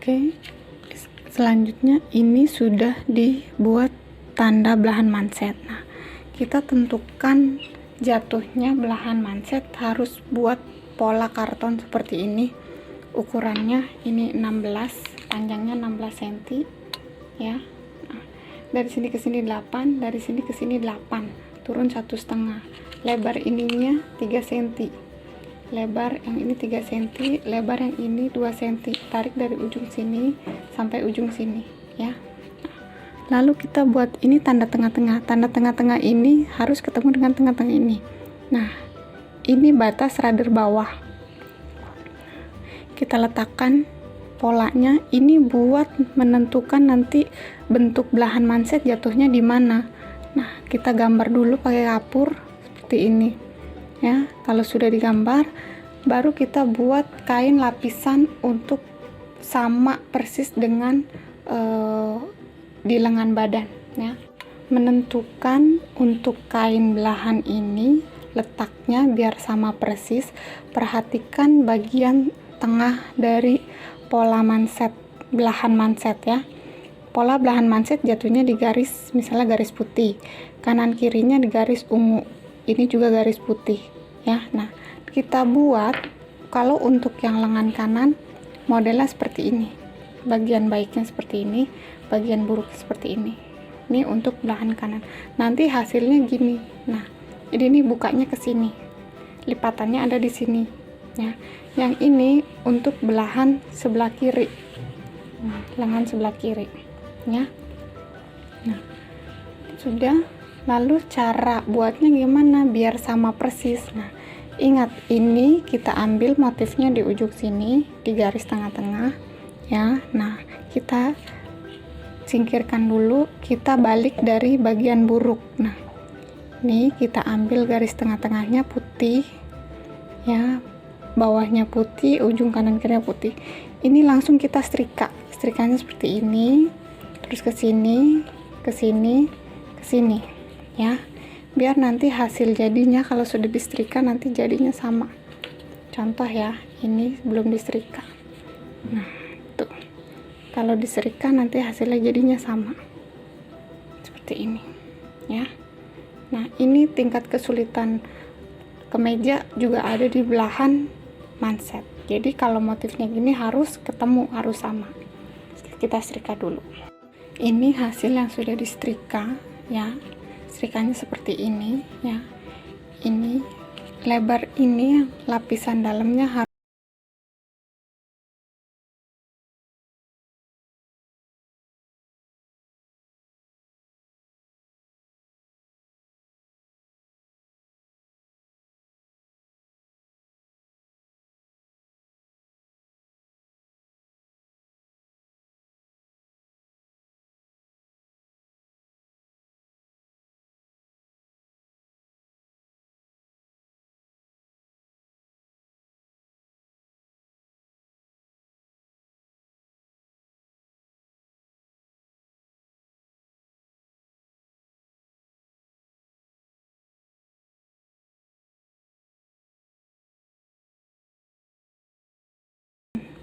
Oke, selanjutnya ini sudah dibuat tanda belahan manset. Nah, kita tentukan jatuhnya belahan manset harus buat pola karton seperti ini. Ukurannya ini 16, panjangnya 16 cm ya. Nah, dari sini ke sini 8, dari sini ke sini 8, turun 1,5. Lebar ininya 3 cm. Lebar yang ini 3 cm, lebar yang ini 2 cm. Tarik dari ujung sini sampai ujung sini ya. Lalu kita buat ini tanda tengah-tengah. Tanda tengah-tengah ini harus ketemu dengan tengah-tengah ini. Nah, ini batas radar bawah. Kita letakkan polanya ini buat menentukan nanti bentuk belahan manset jatuhnya di mana. Nah, kita gambar dulu pakai kapur seperti ini ya. Kalau sudah digambar, baru kita buat kain lapisan untuk sama persis dengan di lengan badan ya. Menentukan untuk kain belahan ini letaknya biar sama persis. Perhatikan bagian tengah dari pola manset, belahan manset ya. Pola belahan manset jatuhnya di garis, misalnya garis putih, kanan kirinya di garis ungu, ini juga garis putih ya. Nah, kita buat kalau untuk yang lengan kanan modelnya seperti ini, bagian baiknya seperti ini, bagian buruk seperti ini. Ini untuk belahan kanan, nanti hasilnya gini. Nah, ini bukanya ke sini, lipatannya ada di sini ya. Yang ini untuk belahan sebelah kiri, lengan sebelah kiri ya. Nah, sudah. Lalu cara buatnya gimana biar sama persis? Nah, ingat ini kita ambil motifnya di ujung sini, di garis tengah-tengah ya. Nah, kita singkirkan dulu, kita balik dari bagian buruk. Nah, ini kita ambil garis tengah-tengahnya putih ya, bawahnya putih, ujung kanan kirinya putih. Ini langsung kita setrika, setrikanya seperti ini, terus ke sini, ke sini, ke sini ya, biar nanti hasil jadinya kalau sudah disetrika nanti jadinya sama. Contoh ya, ini belum disetrika. Nah, tuh kalau disetrika nanti hasilnya jadinya sama seperti ini ya. Nah, ini tingkat kesulitan kemeja juga ada di belahan manset. Jadi kalau motifnya gini harus ketemu, harus sama. Kita setrika dulu. Ini hasil yang sudah disetrika ya. Setrikanya seperti ini ya. Ini lebar ini lapisan dalamnya harus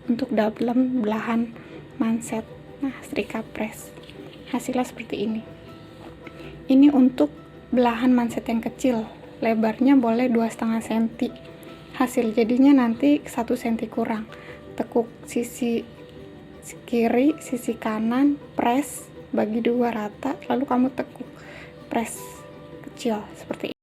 untuk dalam belahan manset. Nah, setrika press hasilnya seperti ini. Ini untuk belahan manset yang kecil, lebarnya boleh 2,5 cm. Hasil jadinya nanti 1 cm kurang. Tekuk sisi kiri, sisi kanan, press, bagi 2 rata, lalu kamu tekuk press kecil seperti ini.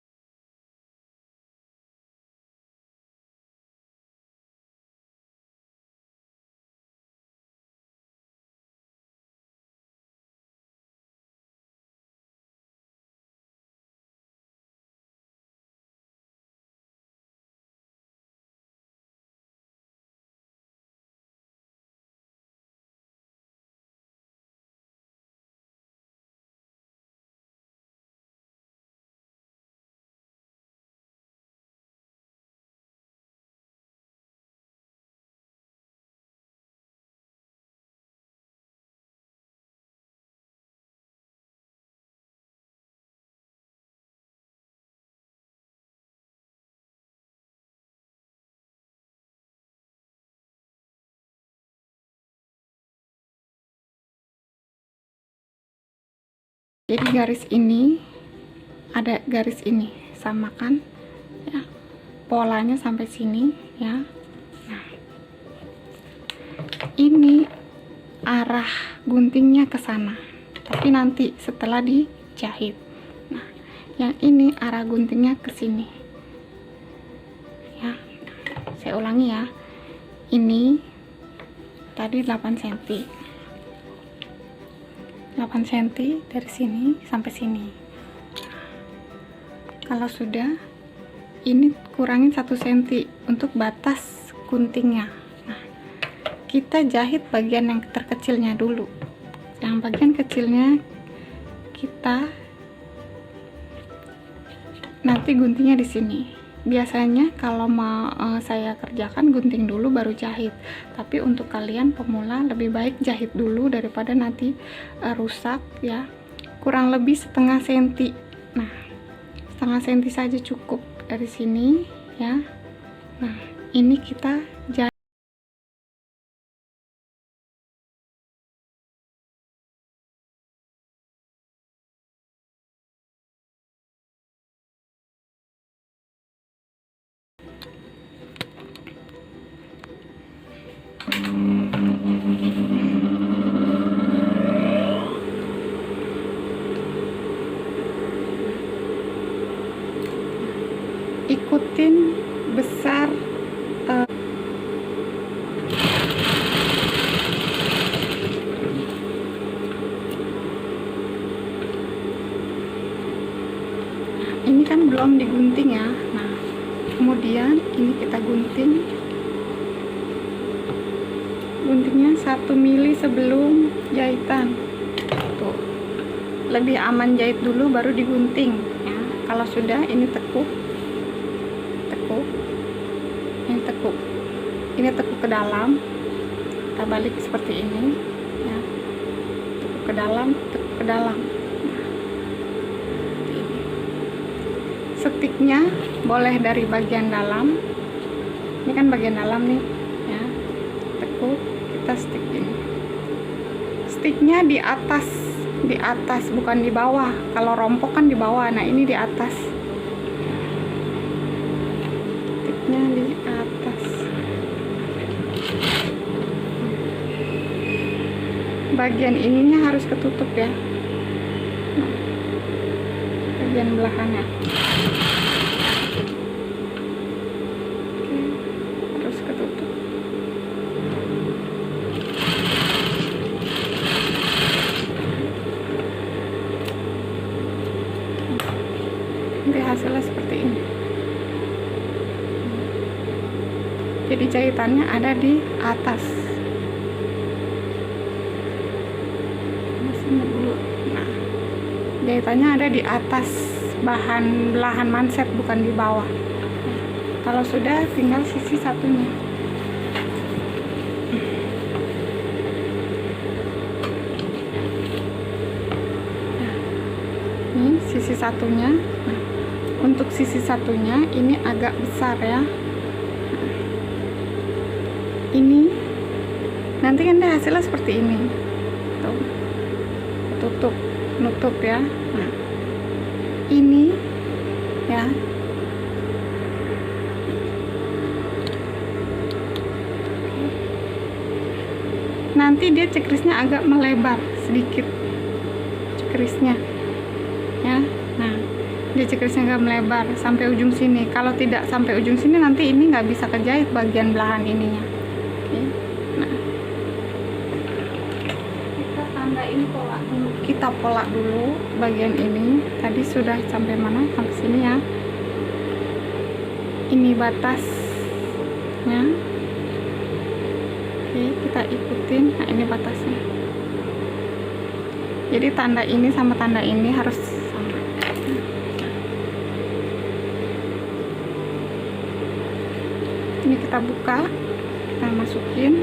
Jadi garis ini ada garis ini, samakan ya, polanya sampai sini ya. Nah, ini arah guntingnya ke sana, tapi nanti setelah dijahit. Nah, yang ini arah guntingnya ke sini ya. Saya ulangi ya, ini tadi 8 cm 8 cm dari sini sampai sini. Kalau sudah, ini kurangin 1 cm untuk batas guntingnya. Nah, kita jahit bagian yang terkecilnya dulu. Yang bagian kecilnya kita nanti guntingnya di sini. Biasanya kalau mau saya kerjakan gunting dulu baru jahit, tapi untuk kalian pemula lebih baik jahit dulu daripada nanti rusak ya. Kurang lebih setengah senti. Nah, setengah senti saja cukup dari sini ya. Nah, ini kita jahit. Ikutin besar ini kan belum digunting ya. Nah, kemudian ini kita guntingnya 1 mili sebelum jahitan. Tuh, lebih aman jahit dulu baru digunting ya. Kalau sudah, ini tekuk, ini tekuk ke dalam, kita balik seperti ini ya, tekuk ke dalam, tekuk ke dalam. Stiknya boleh dari bagian dalam, ini kan bagian dalam nih ya, tekuk, kita stik ini, stiknya di atas bukan di bawah. Kalau rompok kan di bawah, nah ini di atas, stiknya di atas. Bagian ininya harus ketutup ya, bagian belahannya. Oke, harus ketutup. Nanti hasilnya seperti ini. Jadi jahitannya ada di atas. Nah, jahitannya ada di atas belahan manset, bukan di bawah. Kalau sudah, tinggal sisi satunya. Nah, ini sisi satunya. Nah, untuk sisi satunya ini agak besar ya. Ini nanti kan hasilnya seperti ini. Tuh, tutup, nutup ya. Nah, ini ya, nanti dia cekrisnya agak melebar sedikit, cekrisnya ya. Nah, dia cekrisnya agak melebar sampai ujung sini. Kalau tidak sampai ujung sini, nanti ini nggak bisa kejahit bagian belahan ininya. Oke. Nah, kita tandain pola dulu, kita pola dulu bagian ini. Tadi sudah sampai mana? Sampai sini ya. Ini batasnya. Oke, kita ikutin. Nah, ini batasnya. Jadi tanda ini sama tanda ini harus sama. Ini kita buka, kita masukin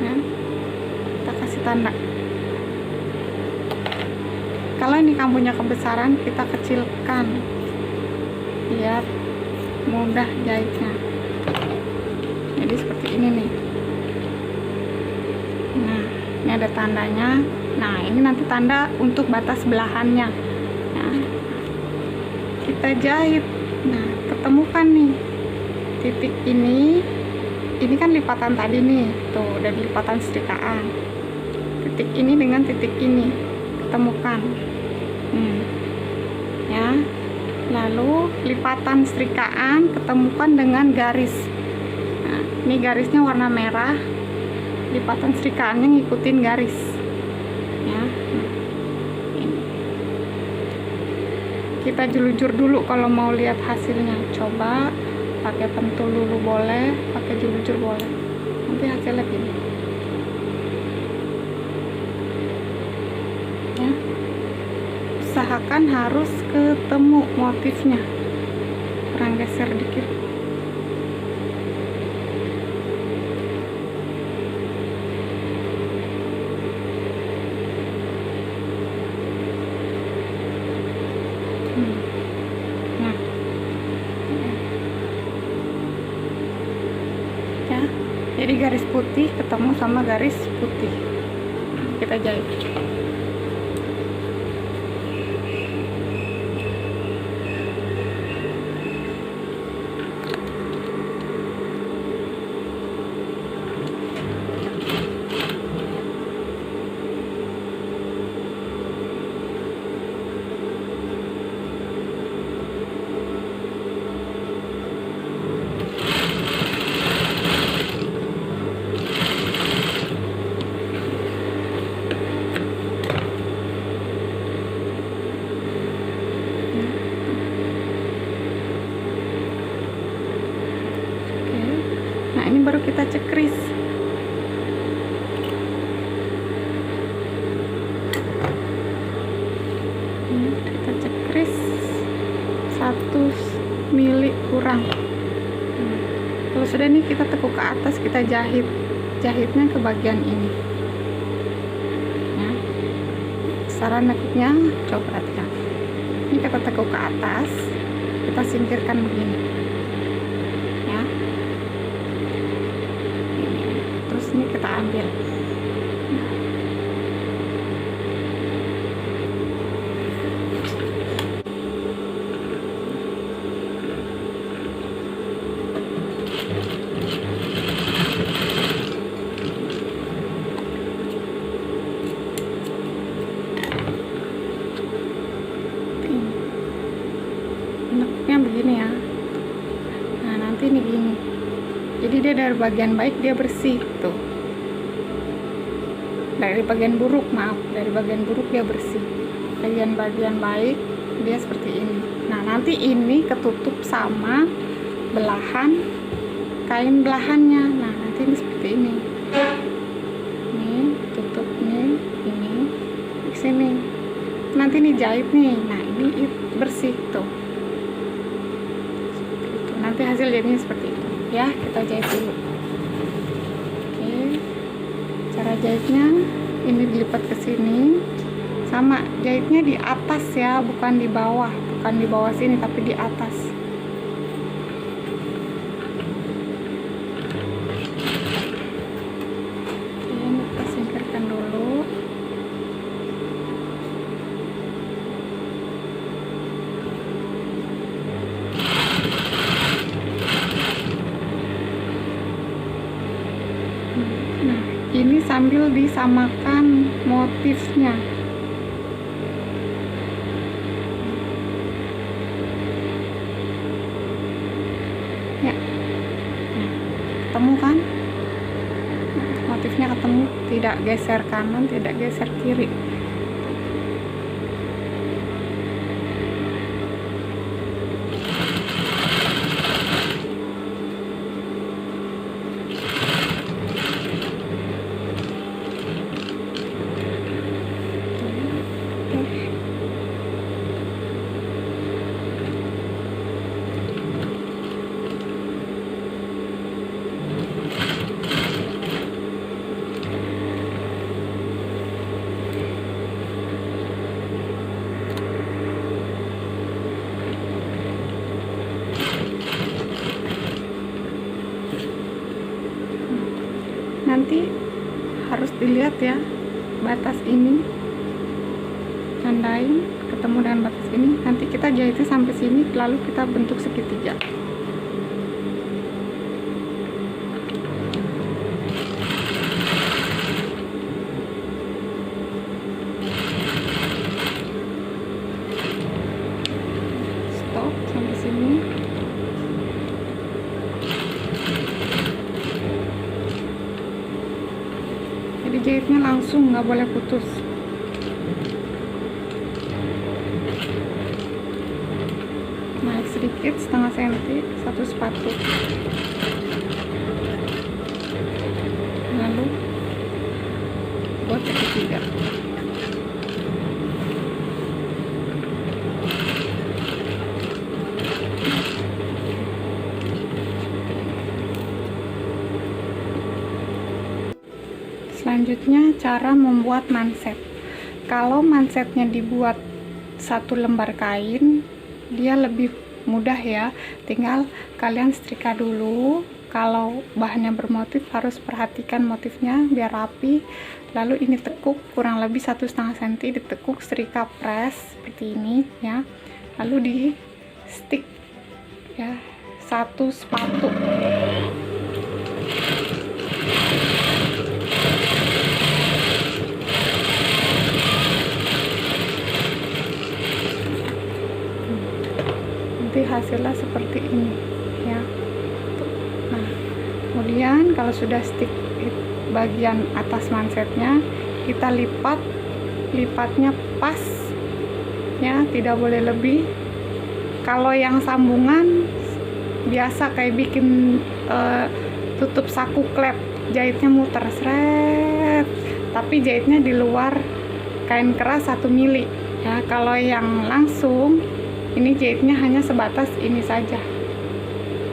ya, kita kasih tanda. Kalau ini kamu punya kebesaran, kita kecilkan biar mudah jahitnya. Jadi seperti ini nih. Nah, ini ada tandanya. Nah, ini nanti tanda untuk batas belahannya. Nah, kita jahit. Nah, ketemukan nih titik ini kan lipatan tadi nih, tuh udah lipatan setrikaan. Titik ini dengan titik ini ketemukan. Ya, lalu lipatan setrikaan ketemukan dengan garis. Nah, ini garisnya warna merah, lipatan setrikaannya ngikutin garis. Ya, ini. Kita jelujur dulu kalau mau lihat hasilnya. Coba pakai pentul dulu boleh, pakai jelujur boleh. Nanti hasilnya gini. Ya, usahakan harus ketemu motifnya. Kurang geser dikit. Nah, ya, jadi garis putih ketemu sama garis putih. Kita jahit. Nah, ini baru kita cekris. Kita cekris 1 mili kurang. Kalau sudah nih kita tekuk ke atas, kita jahit. Jahitnya ke bagian ini. Ya. Cara nekuknya coba perhatikan. Ini kita tekuk ke atas, kita singkirkan begini. Ya. Terus ini kita ambil. Bentuknya begini ya. Nah, nanti ini gini. Jadi dia dari bagian baik dia bersih tuh. Dari bagian buruk, maaf, dari bagian buruk dia bersih. Bagian-bagian baik dia seperti ini. Nah, nanti ini ketutup sama belahan kain belahannya. Nah, nanti ini seperti ini. Ini tutup nih, ini di sini. Nanti ini jahit nih. Nah, ini bersih tuh. Nanti hasil jadinya seperti itu ya. Kita jahit dulu. Oke, cara jahitnya ini dilipat ke sini, sama jahitnya di atas ya, bukan di bawah sini tapi di atas. Oke, ini kita singkirkan dulu. Nah, ini sambil disamakan motifnya. Ya, nah, ketemu kan? Motifnya ketemu, tidak geser kanan, tidak geser kiri. Nanti harus dilihat ya, batas ini, tandain ketemu dengan batas ini, nanti kita jahitnya sampai sini, lalu kita bentuk segitiga. Stop sampai sini. Jadi jahitnya langsung, nggak boleh putus. Naik sedikit setengah senti, 1 sepatu, lalu buat segitiga. Selanjutnya cara membuat manset. Kalau mansetnya dibuat 1 lembar kain, dia lebih mudah ya, tinggal kalian setrika dulu. Kalau bahannya bermotif harus perhatikan motifnya biar rapi. Lalu ini tekuk kurang lebih 1,5 cm, ditekuk, setrika press seperti ini ya, lalu di stick ya, 1 sepatu. Nanti hasilnya seperti ini ya. Nah, kemudian kalau sudah stick bagian atas mansetnya, kita lipatnya pas ya, tidak boleh lebih. Kalau yang sambungan biasa kayak bikin tutup saku klep, jahitnya muter seret, tapi jahitnya di luar kain keras 1 mili ya. Kalau yang langsung ini jahitnya hanya sebatas ini saja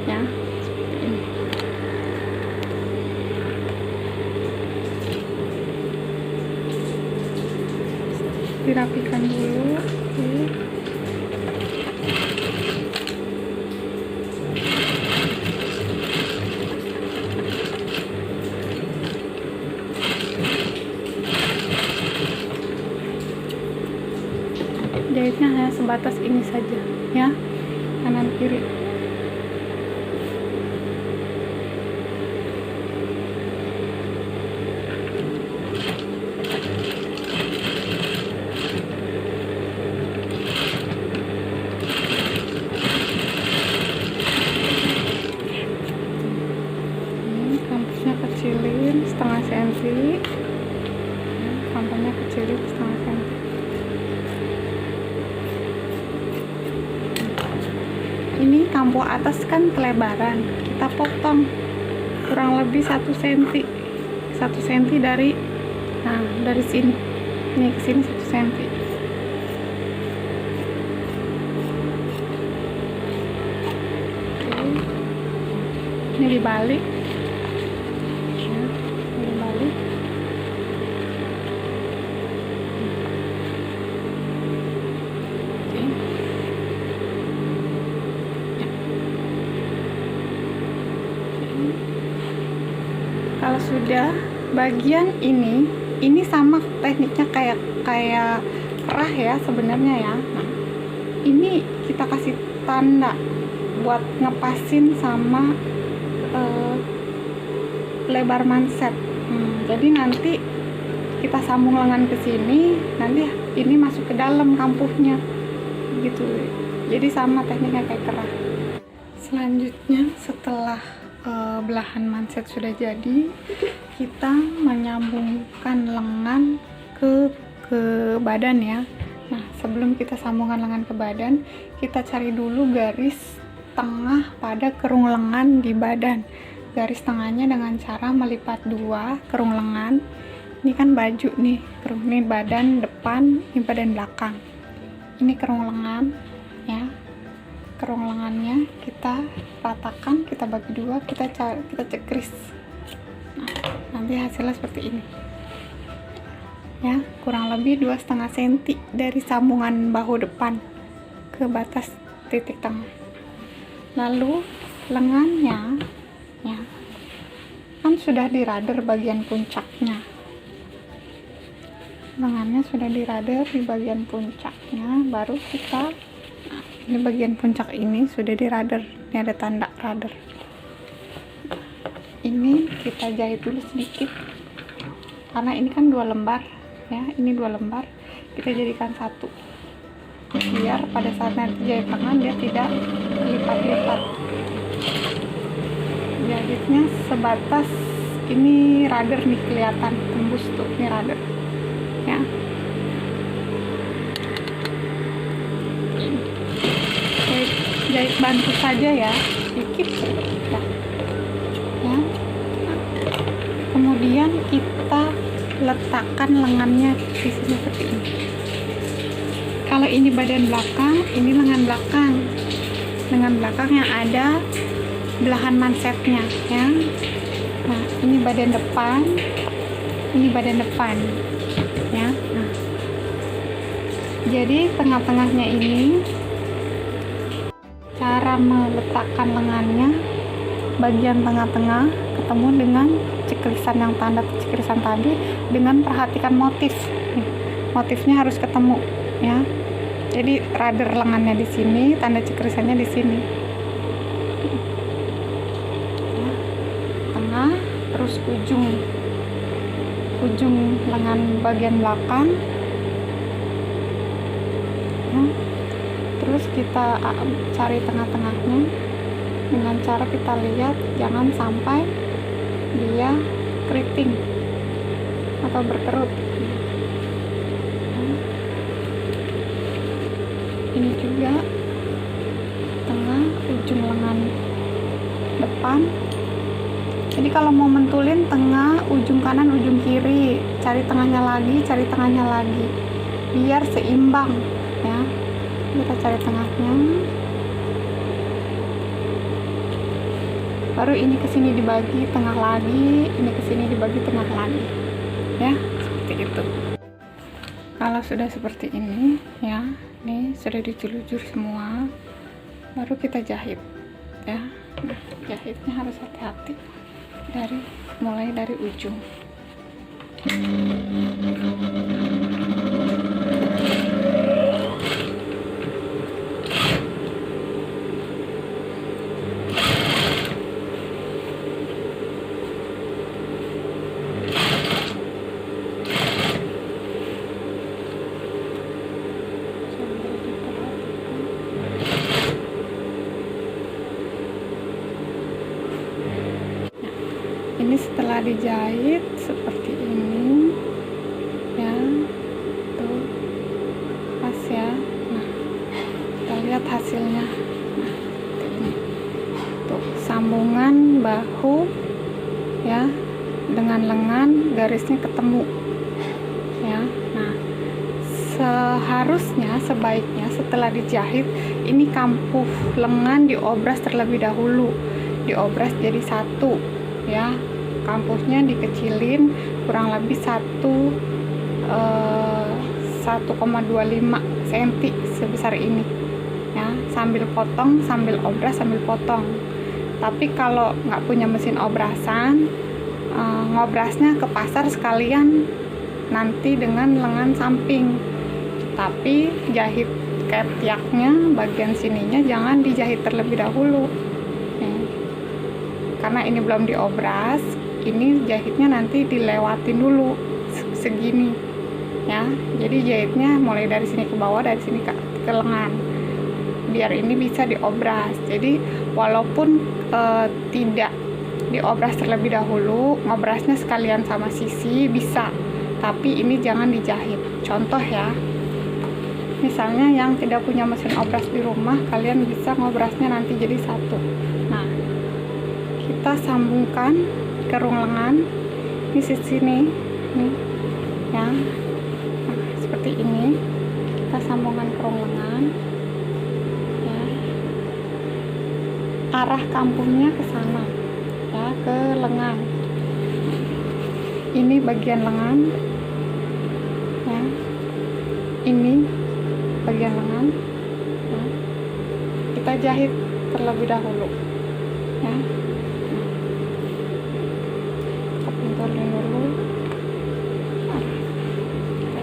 ya, seperti ini. Dirapikan dulu. Jahitnya hanya sebatas ini saja ya, kanan kiri. Ini kampusnya kecilin setengah senti, kampusnya kecilin setengah senti. Ini kampo atas kan kelebaran, kita potong kurang lebih 1 cm, 1 cm dari, nah dari sini ini ke sini 1 cm. Oke. Ini dibalik ya, dibalik. Kalau sudah bagian ini sama tekniknya kayak kerah ya sebenarnya ya. Nah, ini kita kasih tanda buat ngepasin sama lebar manset. Jadi nanti kita sambung lengan ke sini, nanti ini masuk ke dalam kampuhnya gitu. Jadi sama tekniknya kayak kerah. Selanjutnya setelah belahan manset sudah jadi, kita menyambungkan lengan ke badan ya. Nah, sebelum kita sambungkan lengan ke badan, kita cari dulu garis tengah pada kerung lengan di badan. Garis tengahnya dengan cara melipat 2 kerung lengan. Ini kan baju nih, kerung ini badan depan, ini badan belakang. Ini kerung lengan ya. Kerung lengannya kita ratakan, kita bagi 2, kita cekris. Nah, nanti hasilnya seperti ini ya, kurang lebih 2,5 cm dari sambungan bahu depan ke batas titik tengah. Lalu lengannya ya kan sudah dirader bagian puncaknya. lengannya sudah dirader di bagian puncaknya, baru kita, nah, ini bagian puncak ini sudah dirader, ini ada tanda rader. Ini kita jahit dulu sedikit karena ini kan 2 lembar ya, ini 2 lembar kita jadikan 1 biar pada saat nanti jahit lengan dia tidak lipat-lipat. Jahitnya sebatas ini rader nih, kelihatan tembus tuh, ini rader ya. Jahit bantu saja ya, sedikit ya. Kemudian kita letakkan lengannya di sini seperti ini. Kalau ini badan belakang, ini lengan belakang. Lengan belakang yang ada belahan mansetnya ya. Nah, ini badan depan. Ini badan depan ya. Nah, jadi tengah-tengahnya ini cara meletakkan lengannya, bagian tengah-tengah ketemu dengan ciklisan yang tanda ciklisan tadi, dengan perhatikan motif. Motifnya harus ketemu ya. Jadi rader lengannya di sini, tanda ciklisannya di sini. Ya, tengah, terus ujung lengan bagian belakang. Ya, terus kita cari tengah-tengahnya dengan cara kita lihat jangan sampai dia keriting atau berkerut. Ini juga tengah ujung lengan depan. Jadi kalau mau mentulin tengah, ujung kanan, ujung kiri, cari tengahnya lagi biar seimbang ya. Kita cari tengahnya, baru ini kesini dibagi tengah lagi, ini kesini dibagi tengah lagi ya, seperti itu. Kalau sudah seperti ini ya, ini sudah dijelujur semua, baru kita jahit ya. Nah, jahitnya harus hati-hati mulai dari ujung. Ini setelah dijahit seperti ini ya, tuh pas ya. Nah, kita lihat hasilnya. Nah, seperti ini tuh, sambungan bahu ya dengan lengan, garisnya ketemu ya. Nah, sebaiknya setelah dijahit ini kampuh lengan diobras terlebih dahulu, diobras jadi 1 ya, kampuhnya dikecilin kurang lebih 1,25 cm sebesar ini ya, sambil potong, sambil obras, sambil potong. Tapi kalau nggak punya mesin obrasan, ngobrasnya ke pasar sekalian nanti dengan lengan samping, tapi jahit ketiaknya bagian sininya jangan dijahit terlebih dahulu karena ini belum diobras. Ini jahitnya nanti dilewatin dulu segini ya, jadi jahitnya mulai dari sini ke bawah, dari sini ke lengan, biar ini bisa diobras. Jadi walaupun tidak diobras terlebih dahulu, ngobrasnya sekalian sama sisi bisa, tapi ini jangan dijahit. Contoh ya, misalnya yang tidak punya mesin obras di rumah, kalian bisa ngobrasnya nanti jadi 1. Nah, kita sambungkan kerung lengan di sini nih ya. Nah, seperti ini kita sambungkan kerung lengan ya, arah kampuhnya ke sana ya, ke lengan. Ini bagian lengan ya, ini bagian lengan ya. Kita jahit terlebih dahulu ya. Kita pentulin dulu, kita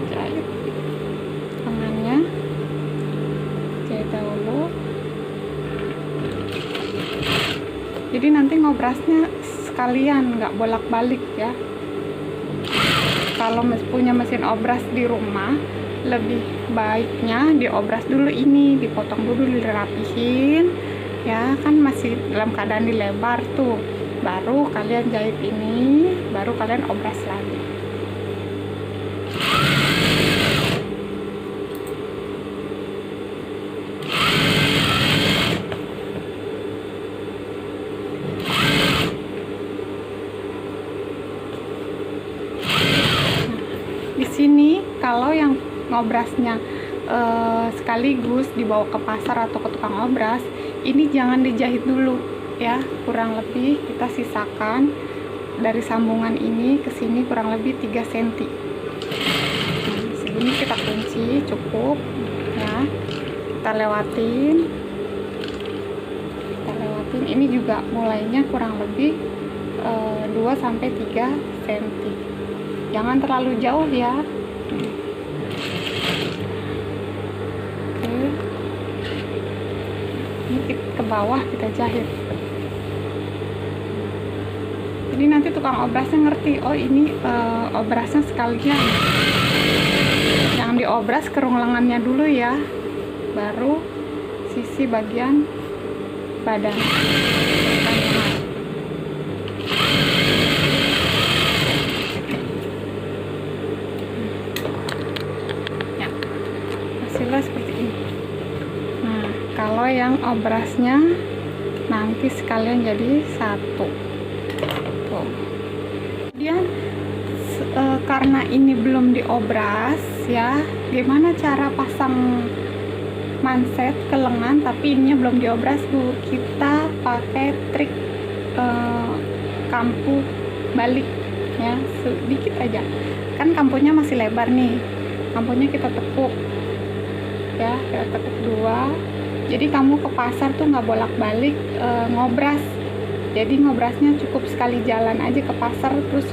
jadi nanti ngobrasnya sekalian, nggak bolak-balik ya. Kalau punya mesin obras di rumah, lebih baiknya diobras dulu ini, dipotong dulu, dirapihin ya, kan masih dalam keadaan dilebar tuh, baru kalian jahit ini, baru kalian obras lagi. Di sini kalau yang ngobrasnya sekaligus dibawa ke pasar atau ke tukang obras, ini jangan dijahit dulu ya, kurang lebih kita sisakan dari sambungan ini ke sini kurang lebih 3 cm. Segini kita kunci cukup ya, kita lewatin ini juga mulainya kurang lebih 2-3 cm, jangan terlalu jauh ya. Oke, ini ke bawah kita jahit, jadi nanti tukang obrasnya ngerti, oh ini obrasnya sekalian, yang diobras kerung lengannya dulu ya, baru sisi bagian badan. Ya, hasilnya seperti ini. Nah, kalau yang obrasnya nanti sekalian jadi satu tuh. Kemudian karena ini belum diobras ya, gimana cara pasang manset ke lengan tapi ininya belum diobras tuh, kita pakai trik kampu balik ya, sedikit aja, kan kampunya masih lebar nih, kampunya kita tekuk ya, kita tekuk 2, jadi kamu ke pasar tuh nggak bolak-balik ngobras, jadi ngobrasnya cukup sekali jalan aja ke pasar, terus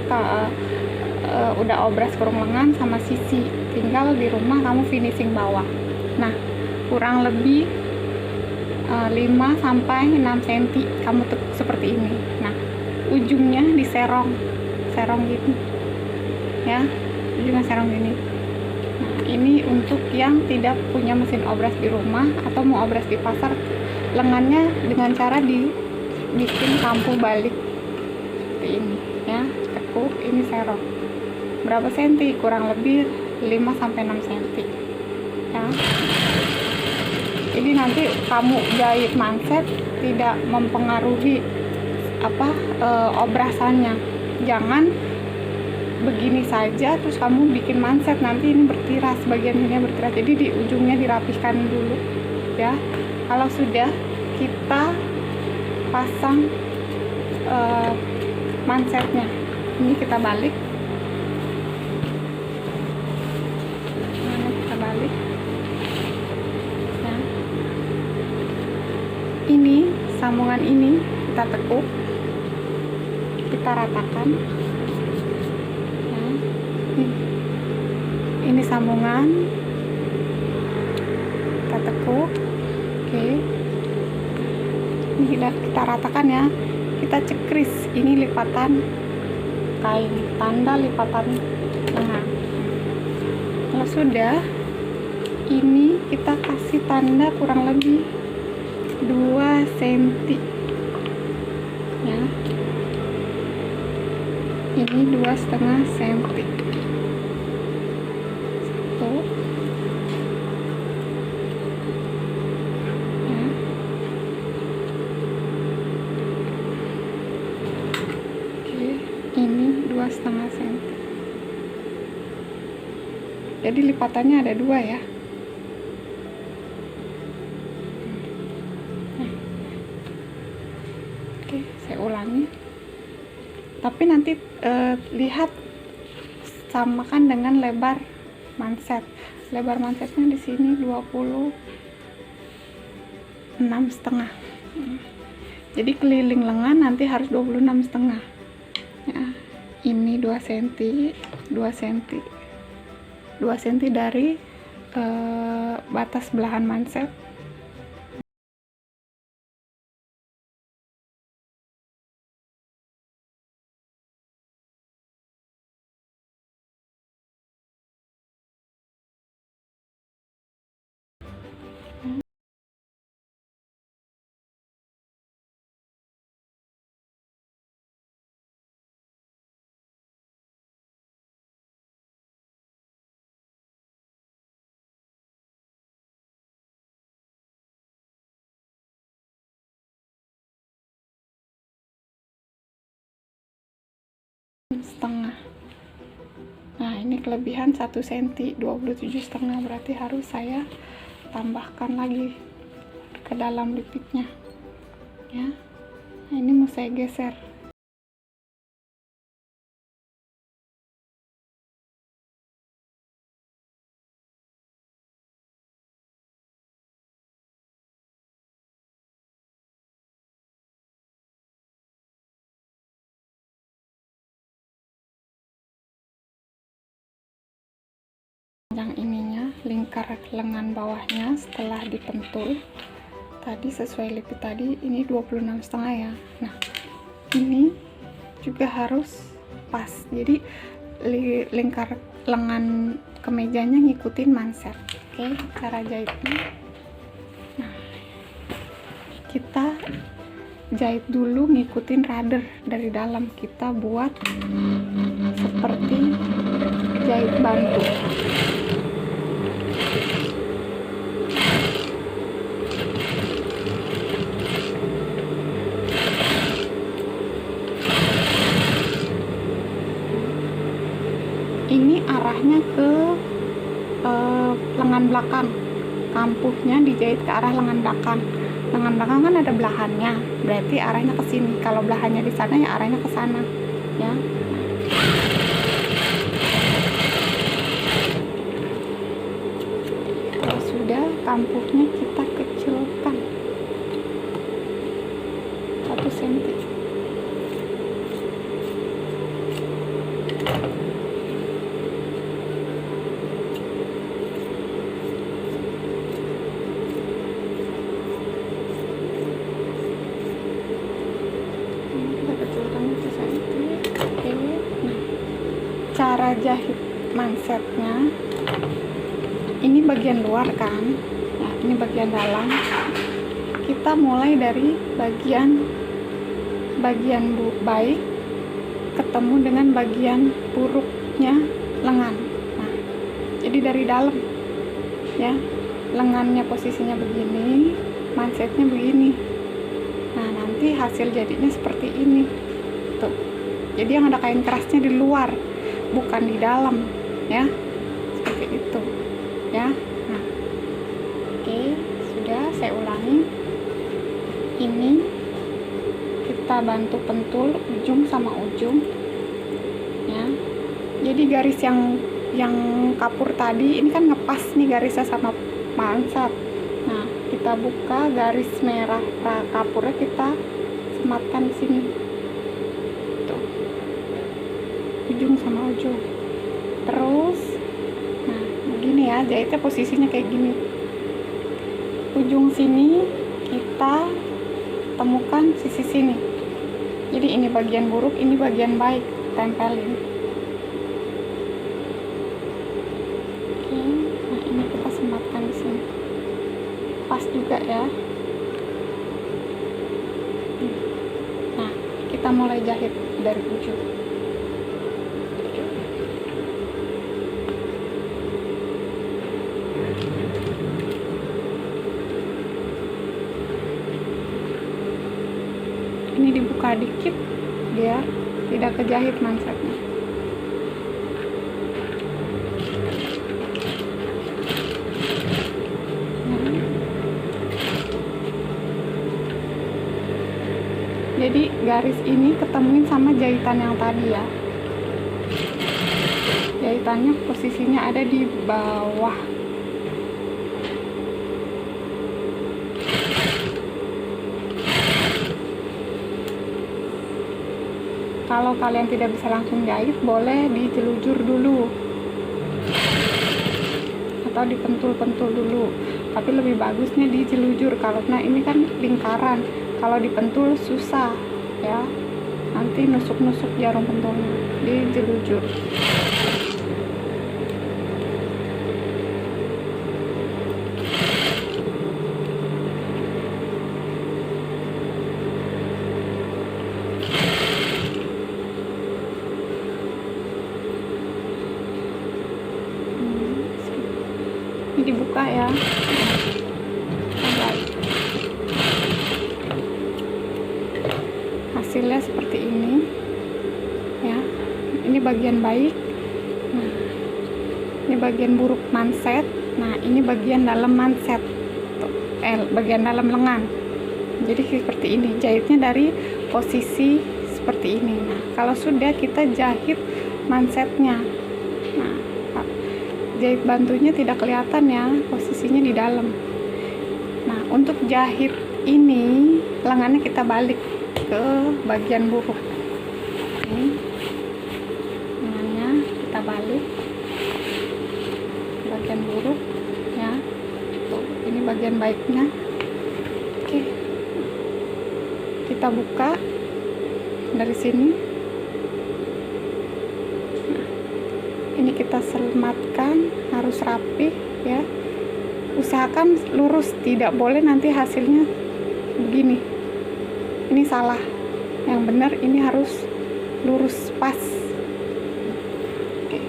udah obras kurung lengan sama sisi, tinggal di rumah kamu finishing bawah. Nah, kurang lebih 5-6 cm kamu tekuk seperti ini. Nah, ujungnya diserong gitu ya, ujungnya serong gini. Nah, ini untuk yang tidak punya mesin obras di rumah atau mau obras di pasar, lengannya dengan cara dibikin kampu balik seperti ini ya, tekuk, ini serong berapa senti, kurang lebih 5-6 cm ya. Jadi nanti kamu jahit manset tidak mempengaruhi obrasannya. Jangan begini saja terus kamu bikin manset, nanti ini bertiras, bagian ini bertiras. Jadi di ujungnya dirapihkan dulu ya. Kalau sudah, kita pasang mansetnya. Ini kita balik. Ini sambungan ini kita tekuk, kita ratakan ya. Ini sambungan kita tekuk, oke. Ini kita ratakan ya, kita cekris, ini lipatan kain, tanda lipatan lengan. Kalau sudah, ini kita kasih tanda kurang lebih 2 cm ya, ini 2,5 cm, 1 ya. Oke, ini 2,5 cm, jadi lipatannya ada 2 ya. Saya ulangi, tapi nanti lihat samakan dengan lebar manset. Lebar mansetnya di sini 26,5, jadi keliling lengan nanti harus 26,5 ya. Ini 2 cm dari batas belahan manset. setengah. Nah ini kelebihan 1 cm, 27,5, berarti harus saya tambahkan lagi ke dalam lipitnya ya. Nah ini mau saya geser. Panjang ininya, lingkar lengan bawahnya setelah dipentul tadi sesuai lipit tadi, ini 26,5 ya. Nah ini juga harus pas, jadi lingkar lengan kemejanya ngikutin manset. Oke, cara jahitnya, nah kita jahit dulu ngikutin rudder dari dalam, kita buat seperti jahit bantu. Ini arahnya ke lengan belakang, kampuhnya dijahit ke arah lengan belakang. Lengan belakang kan ada belahannya, berarti arahnya ke sini. Kalau belahannya di sana ya arahnya ke sana ya. Kalau sudah, kampuhnya kita kecilkan 1 cm. Cara jahit mansetnya, ini bagian luar kan, nah ini bagian dalam. Kita mulai dari bagian baik ketemu dengan bagian buruknya lengan. Nah jadi dari dalam ya, lengannya posisinya begini, mansetnya begini. Nah nanti hasil jadinya seperti ini tuh. Jadi yang ada kain kerasnya di luar, bukan di dalam ya, seperti itu ya. Nah oke, sudah saya ulangi. Ini kita bantu pentul ujung sama ujung ya. Jadi garis yang kapur tadi ini kan ngepas nih garisnya sama manset. Nah kita buka garis merah kapurnya, kita sematkan di sini tuh, ujung sama ujung. Terus nah begini ya, jahitnya posisinya kayak gini. Ujung sini kita temukan sisi sini, jadi ini bagian buruk, ini bagian baik, tempelin. Oke, nah ini kita sematkan di sini, pas juga ya. Nah kita mulai jahit dari ujung. Ini dibuka dikit biar tidak kejahit mansetnya. Jadi garis ini ketemuin sama jahitan yang tadi ya. Jahitannya posisinya ada di bawah. Kalau kalian tidak bisa langsung jahit, boleh dijelujur dulu atau dipentul-pentul dulu, tapi lebih bagusnya dijelujur. Kalau nah ini kan lingkaran, kalau dipentul susah ya, nanti nusuk-nusuk jarum pentulnya. Dijelujur. Ini dibuka ya. Hasilnya seperti ini ya. Ini bagian baik. Nah, ini bagian buruk manset. Nah, ini bagian dalam manset, bagian dalam lengan. Jadi seperti ini, jahitnya dari posisi seperti ini. Nah, kalau sudah, kita jahit mansetnya. Nah, jahit bantunya tidak kelihatan ya, posisinya di dalam. Nah, untuk jahit ini, lengannya kita balik ke bagian buruk. Ini lengannya kita balik ke bagian buruk ya. Tuh, ini bagian baiknya. Oke, kita buka dari sini. Nah, ini kita selamatkan, harus rapi ya. Usahakan lurus, tidak boleh nanti hasilnya begini. Ini salah. Yang benar ini harus lurus pas. Oke.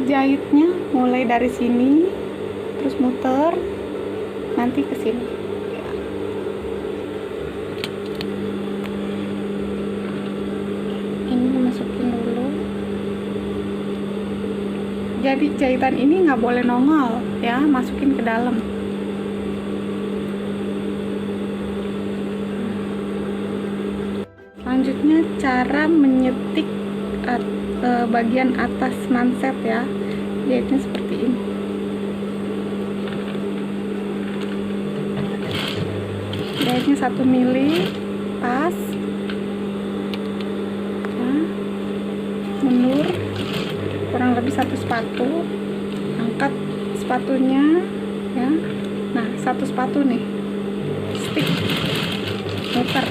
Jahitnya mulai dari sini, terus muter nanti ke sini. Ini dimasukin dulu. Jadi jahitan ini nggak boleh nongol ya, masukin ke dalam. Selanjutnya cara menyetik bagian atas manset ya, jahitnya seperti ini. Jahitnya 1 mili pas ya, mundur kurang lebih 1 sepatu, angkat sepatunya ya. Nah, 1 sepatu nih, stick, muter.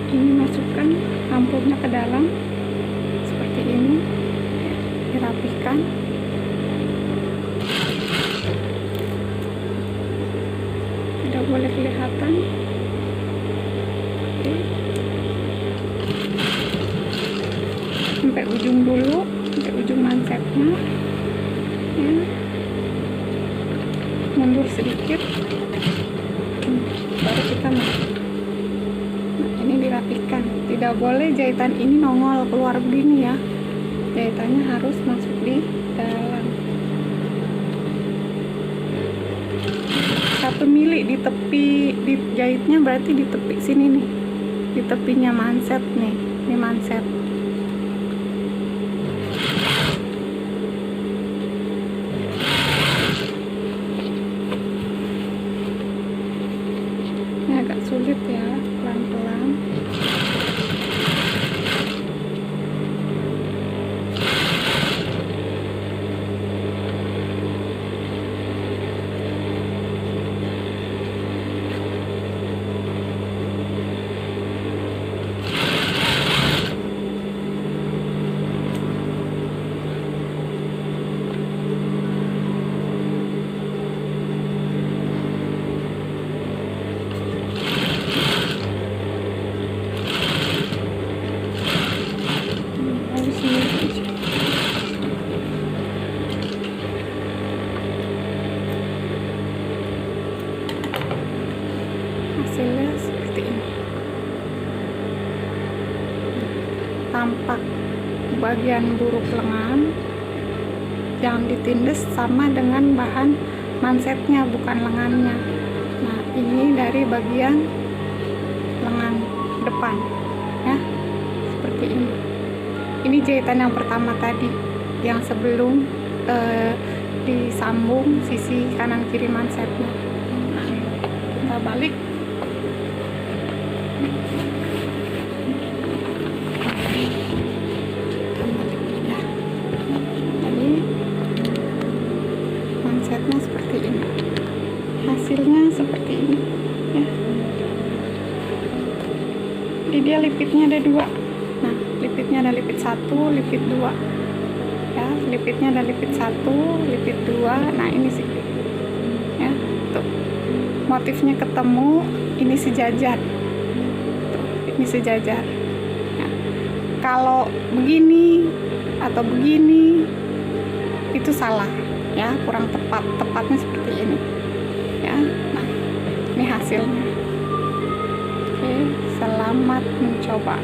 Ini masukkan ampulnya ke dalam seperti ini, dirapikan. Tidak boleh kelihatan. Oke. Sampai ujung dulu, sampai ujung mansetnya ya. Mundur sedikit, baru kita masuk. Dirapikan, tidak boleh jahitan ini nongol keluar begini ya, jahitannya harus masuk di dalam. 1 mili di tepi, di jahitnya berarti di tepi sini nih, di tepinya manset nih, ini manset. Ini agak sulit ya, pelan-pelan. Hasilnya seperti ini. Tampak bagian buruk lengan, jangan ditindas sama dengan bahan mansetnya, bukan lengannya. Nah, ini dari bagian lengan depan ya, seperti ini. Ini jahitan yang pertama tadi, yang sebelum disambung sisi kanan kiri mansetnya. Nah, kita balik. Jadi mansetnya seperti ini, hasilnya seperti ini ya. Jadi dia lipitnya ada 2. Nah, lipitnya ada lipit 1, lipit 2. lipitnya ada lipit 1, lipit 2. Nah ini sih ya, tuh motifnya ketemu. Ini sejajar tuh, ini sejajar ya. Kalau begini atau begini itu salah ya, kurang tepat. Tepatnya seperti ini ya. Nah ini hasilnya. Oke, selamat mencoba.